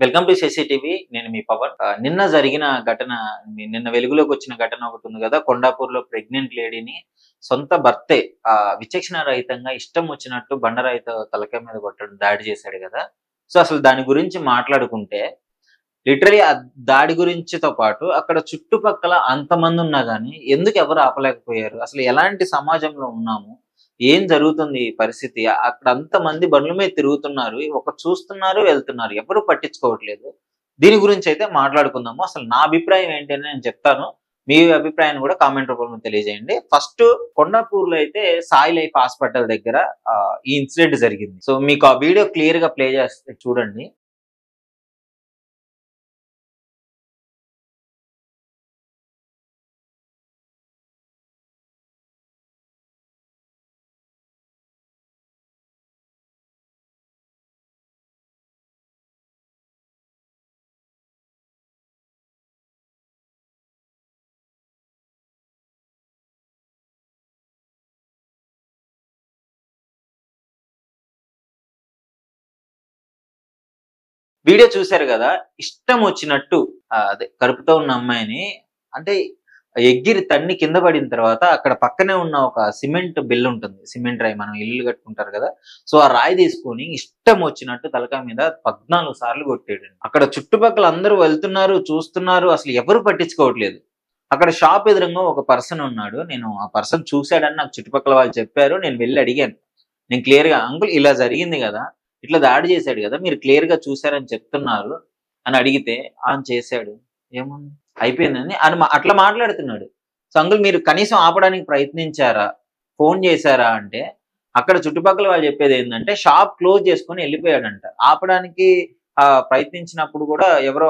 Welcome to Shashi TV. నేను మీ పవన్. నిన్న జరిగిన ఘటన, నిన్న వెలుగులోకి వచ్చిన ఘటన ఒకటి ఉంది కదా. కొండాపూర్‌లో ప్రెగ్నెంట్ లేడీని సొంత భర్తే విచక్షణ రహితంగా ఇష్టం వచ్చినట్టు బండరాయితో తలకాయ మీద కొట్టడం, దాడి చేశాడు కదా. సో, అసలు దాని గురించి మాట్లాడుకుంటే లిటరల్లీ ఆ దాడి గురించితో పాటు అక్కడ చుట్టుపక్కల అంతమంది ఉన్నా గాని ఎందుకు ఎవరు ఆపలేకపోయారు? అసలు ఎలాంటి సమాజంలో ఉన్నాము? ఏం జరుగుతుంది ఈ పరిస్థితి? అక్కడ అంతమంది బండ్ల మీద తిరుగుతున్నారు. చూస్తున్నారు, వెళ్తున్నారు. ఎవరు పట్టించుకోవట్లేదు. దీని గురించయితే మాట్లాడుకుందాము. అసలు నా అభిప్రాయం ఏంటి అని నేను చెప్తాను. మీ అభిప్రాయాన్ని కూడా కామెంట్ రూపంలో తెలియజేయండి. ఫస్ట్ కొండాపూర్‌లో అయితే సాయి లైఫ్ హాస్పిటల్ దగ్గర ఈ ఇన్సిడెంట్ జరిగింది. సో, మీకు ఆ వీడియో క్లియర్‌గా ప్లే చేస్తే చూడండి. వీడియో చూసారు గదా. ఇష్టం వచ్చినట్టు అదే కడుపుతో ఉన్న అమ్మాయిని అంటే ఎగిరి తన్ని కింద పడిన తర్వాత అక్కడ పక్కనే ఉన్న ఒక సిమెంట్ బిల్లుంటుంది. సిమెంట్ రాయి మనం ఇల్లులు కట్టుకుంటారు గదా. సో, ఆ రాయి తీసుకొని ఇష్టం వచ్చినట్టు తలకాయ మీద 14 సార్లు కొట్టాడండి. అక్కడ చుట్టుపక్కల అందరూ వెళ్తున్నారు, చూస్తున్నారు. అసలు ఎవరు పట్టించుకోవట్లేదు. అక్కడ షాప్ ఎదురుంగా ఒక పర్సన్ ఉన్నాడు. నేను ఆ పర్సన్ చూసాడని నాకు చుట్టుపక్కల వాళ్ళు చెప్పారు. నేను వెళ్లి అడిగాను. నేను క్లియర్‌గా అంకుల్ ఇలా జరిగింది గదా. ఇట్లా దాడి చేశాడు గదా. మీరు క్లియర్‌గా చూసారని చెప్తున్నారు అని అడిగితే, చేశాడు. ఏముంది? అయిపోయిందని అట్లా మాట్లాడుతున్నాడు. సో, అంకుల్ మీరు కనీసం ఆపడానికి ప్రయత్నించారా? ఫోను చేసారా అంటే, అక్కడ చుట్టుపక్కల వాళ్ళు చెప్పేదేందంటే, షాప్ క్లోజ్ చేసుకొని ఎళ్ళిపోయాడంట. ఆపడానికి ప్రయత్నించినప్పుడు గూడా ఎవరో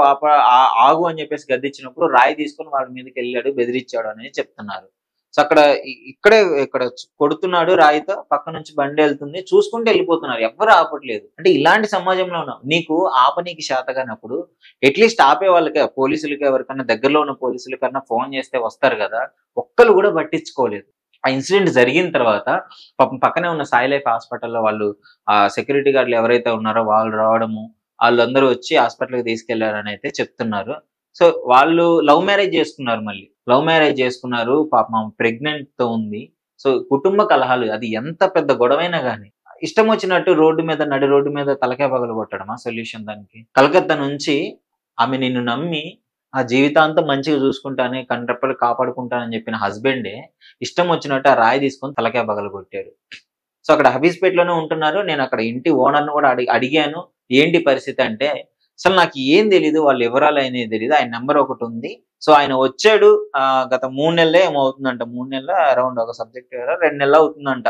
ఆగు అని చెప్పేసి గద్దిచ్చినప్పుడు రాయి తీసుకొని వాడి మీదకెళ్ళాడు, బెదిరిచ్చాడు అనేది చెప్తున్నారు. సో, అక్కడ ఇక్కడ కొడుతున్నాడు రాయితో. పక్క నుంచి బండెళ్తుంది. చూసుకుంటూ ఎళ్ళిపోతున్నారు. ఎవ్వరు ఆపట్లేదు. అంటే ఇలాంటి సమాజంలో ఉన్నాం. నీకు ఆపనీకి చేతగానప్పుడు అట్‌లీస్ట్ ఆపే వాళ్ళకి పోలీసులకి ఎవరికన్నా దగ్గరలో ఉన్న పోలీసులకన్నా ఫోను చేస్తే వస్తారు గదా. ఒక్కళ్ళు గూడా పట్టించుకోలేదు. ఆ ఇన్సిడెంట్ జరిగిన తర్వాత పాపం పక్కనే ఉన్న సాయి లైఫ్ హాస్పిటల్‌లో వాళ్ళు సెక్యూరిటీ గార్డ్‌లు ఎవరైతే ఉన్నారో వాళ్ళు రావడము, ఆళ్ళందరూ వచ్చి హాస్పిటల్‌కి తీసుకెళ్లారనైతే చెప్తున్నారు. సో, వాళ్ళు లవ్ మ్యారేజ్ చేసుకున్నారు మళ్ళీ. లవ్ మ్యారేజ్ చేసుకున్నారు. పాపం ఆమె ప్రెగ్నెంట్‌తో ఉంది. సో, కుటుంబ కలహాలు అది ఎంత పెద్ద గొడవైనా గాని, ఇష్టం వచ్చినట్టు నడి రోడ్డు మీద తలకాయ పగలగొట్టడమా సొల్యూషన్ దానికి? కలకత్తా నుంచి ఆమె నిన్ను నమ్మి జీవితాంతం మంచిగా చూసుకుంటాను, కంటప్పలు కాపాడుకుంటానని చెప్పిన హస్బెండే ఇష్టం వచ్చినట్టు ఆ రాయి తీసుకొని తలకాయ పగలగొట్టాడు. సో, అక్కడ హబీస్‌పేటలోనే ఉంటున్నారు. నేనక్కడ ఇంటి ఓనర్‌ని గూడా అడిగాను. ఏంటి పరిస్థితి అంటే, అసలు నాకు ఏం తెలీదు. వాళ్ళ వివరాలనేవి తెలీదు. ఆయన నంబర్ ఒకటుంది. సో, ఆయన వచ్చాడు. గత 3 నెలలో ఏమో అవుతుందంట. 3 నెలల అరౌండ్ ఒక సబ్జెక్ట్ 2 నెలలు అవుతుందంట.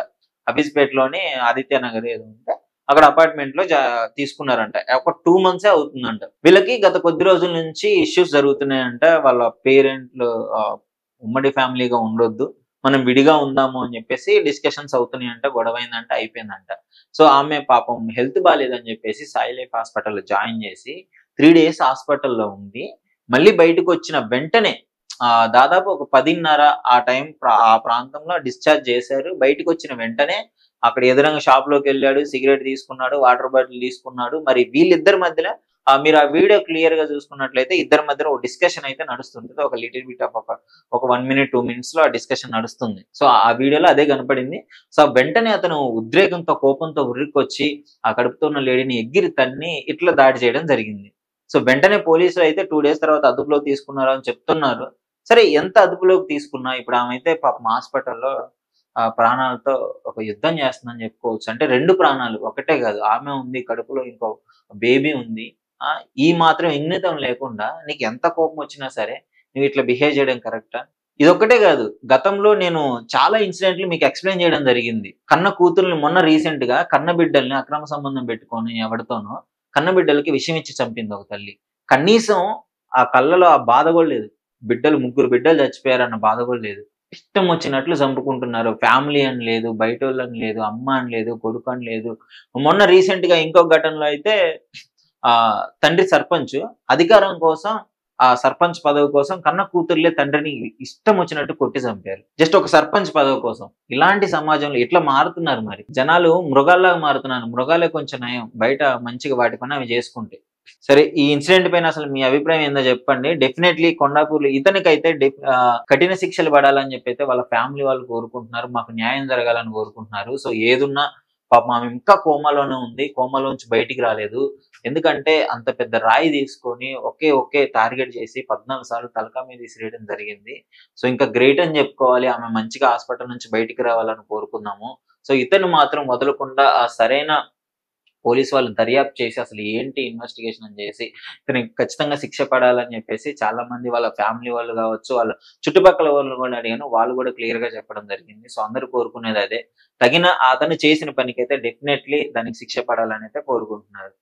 హబీస్‌పేటలోని ఆదిత్య నగర్ ఏదో ఉంటే అక్కడ అపార్ట్‌మెంట్‌లో తీసుకున్నారంట. ఒక 2 మంత్సే అవుతుందంట. వీళ్ళకి గత కొద్ది రోజుల నుంచి ఇష్యూస్ జరుగుతున్నాయంట. వాళ్ళ పేరెంట్లు ఉమ్మడి ఫ్యామిలీగా ఉండొద్దు. మనం విడిగా ఉందాము అని చెప్పేసి డిస్కషన్స్ అవుతున్నాయంట. గొడవైందంట, అయిపోయిందంట. సో, ఆమె పాపం హెల్త్ బాలేదని చెప్పేసి సాయి లైఫ్ హాస్పిటల్‌లో జాయిన్ చేసి 3 డేస్ హాస్పిటల్‌లో ఉండి, మళ్ళీ బయటకొచ్చిన వెంటనే దాదాపు ఒక 10:30 ఆ ప్రాంతంలో డిశ్చార్జ్ చేశారు. బయటికొచ్చిన వెంటనే అక్కడ ఎదురుంగా షాప్‌లోకెళ్ళాడు. సిగరెట్ తీసుకున్నాడు. వాటర్ బాటిల్ తీసుకున్నాడు. మరి వీళ్ళిద్దరి మధ్యల మీరు ఆ వీడియో క్లియర్‌గా చూసుకున్నట్లయితే ఇద్దరి మధ్యలో ఒక డిస్కషన్ అయితే నడుస్తుంటది. ఒక లిటిల్ బిట్ ఆఫ్ ఒక 1 మినిట్, 2 మినిట్స్‌లో ఆ డిస్కషన్ నడుస్తుంది. సో, ఆ వీడియోలో అదే కనపడింది. సో, వెంటనే అతను ఉద్రేకంతో, కోపంతో ఉర్రికొచ్చి ఆ కడుపుతో ఉన్న లేడీని ఎగిరి తన్ని ఇట్లా దాడి చేయడం జరిగింది. సో, వెంటనే పోలీసులైతే 2 డేస్ తర్వాత అదుపులోకి తీసుకున్నారు అని చెప్తున్నారు. సరే ఎంత అదుపులోకి తీసుకున్నా ఇప్పుడు ఆమైతే పాపం హాస్పిటల్‌లో ప్రాణాలతో ఒక యుద్ధం చేస్తుందని చెప్పుకోవచ్చు. అంటే 2 ప్రాణాలు ఒకటే కాదు. ఆమె ఉంది, కడుపులో ఇంకో బేబీ ఉంది. ఆ! ఈ మాత్రం ఇంగితం లేకుండా నీకెంత కోపమొచ్చినా సరే, నువ్విట్లా బిహేవ్ చేయడం కరెక్టా? ఇదొక్కటే గాదు. గతంలో నేను చాలా ఇన్సిడెంట్లు మీకు ఎక్స్‌ప్లెయిన్ చేయడం జరిగింది. కన్న కూతుర్ని మొన్న రీసెంట్‌గా కన్న బిడ్డల్ని అక్రమ సంబంధం పెట్టుకొని ఎవడితోనో కన్న బిడ్డలకి విషం ఇచ్చి చంపింది ఒక తల్లి. కనీసం ఆ కళ్ళలో ఆ బాధ గూడా లేదు. ముగ్గురు బిడ్డలు చచ్చిపోయారన్న బాధ గూడా లేదు. ఇష్టం వచ్చినట్లు చంపుకుంటున్నారు. ఫ్యామిలీ అని లేదు, బయటోళ్ళని లేదు, అమ్మ అని లేదు, కొడుకు అని లేదు. మొన్న రీసెంట్‌గా ఇంకొక ఘటనలో అయితే తండ్రి సర్పంచ్ అధికారం కోసం సర్పంచ్ పదవి కోసం కన్న కూతుర్లే తండ్రిని ఇష్టం వచ్చినట్టు కొట్టి చంపారు. జస్ట్ ఒక సర్పంచ్ పదవి కోసం. ఇలాంటి సమాజంలో ఇట్లా మారుతున్నారు మరి. జనాలు మృగాల్లాగా మారుతున్నారు. మృగాలే కొంచెం నయం. బయట మంచిగా వాటి పని అవి చేసుకుంటాయి. సరే, ఈ ఇన్సిడెంట్ పైన అసలు మీ అభిప్రాయం ఏందో చెప్పండి. డెఫినైట్‌లీ కొండాపూర్‌లో ఇతనికైతే కఠిన శిక్షలు పడాలని చెప్పైతే వాళ్ళ ఫ్యామిలీ వాళ్ళు కోరుకుంటున్నారు. మాకు న్యాయం జరగాలని కోరుకుంటున్నారు. సో ఏదున్నా పాపం ఆమె ఇంకా కోమాలోనే ఉంది. కోమాలోంచి బయటికి రాలేదు. ఎందుకంటే అంత పెద్ద రాయి తీసుకొని ఒకే టార్గెట్ చేసి 14 సార్లు తలకాయ మీద విసిరేయడం జరిగింది. సో ఇంకా గ్రేట్ అని చెప్పుకోవాలి. ఆమె మంచిగా హాస్పిటల్ నుంచి బయటికి రావాలని కోరుకుందాము. సో ఇతను మాత్రం వదలకుండా ఆ సరైన పోలీసు వాళ్ళు దర్యాప్తు చేసి అసలు ఏంటి ఇన్వెస్టిగేషన్ అని చేసి ఇతనికి ఖచ్చితంగా శిక్ష పడాలని చెప్పేసి చాలా మంది వాళ్ళ ఫ్యామిలీ వాళ్ళు కావచ్చు, వాళ్ళ చుట్టుపక్కల వాళ్ళు కూడా అడిగాను. వాళ్ళు కూడా క్లియర్‌గా చెప్పడం జరిగింది. సో అందరూ కోరుకునేది అదే. అతను చేసిన పనికైతే డెఫినైట్‌లీ దానికి శిక్ష పడాలని అయితే కోరుకుంటున్నారు.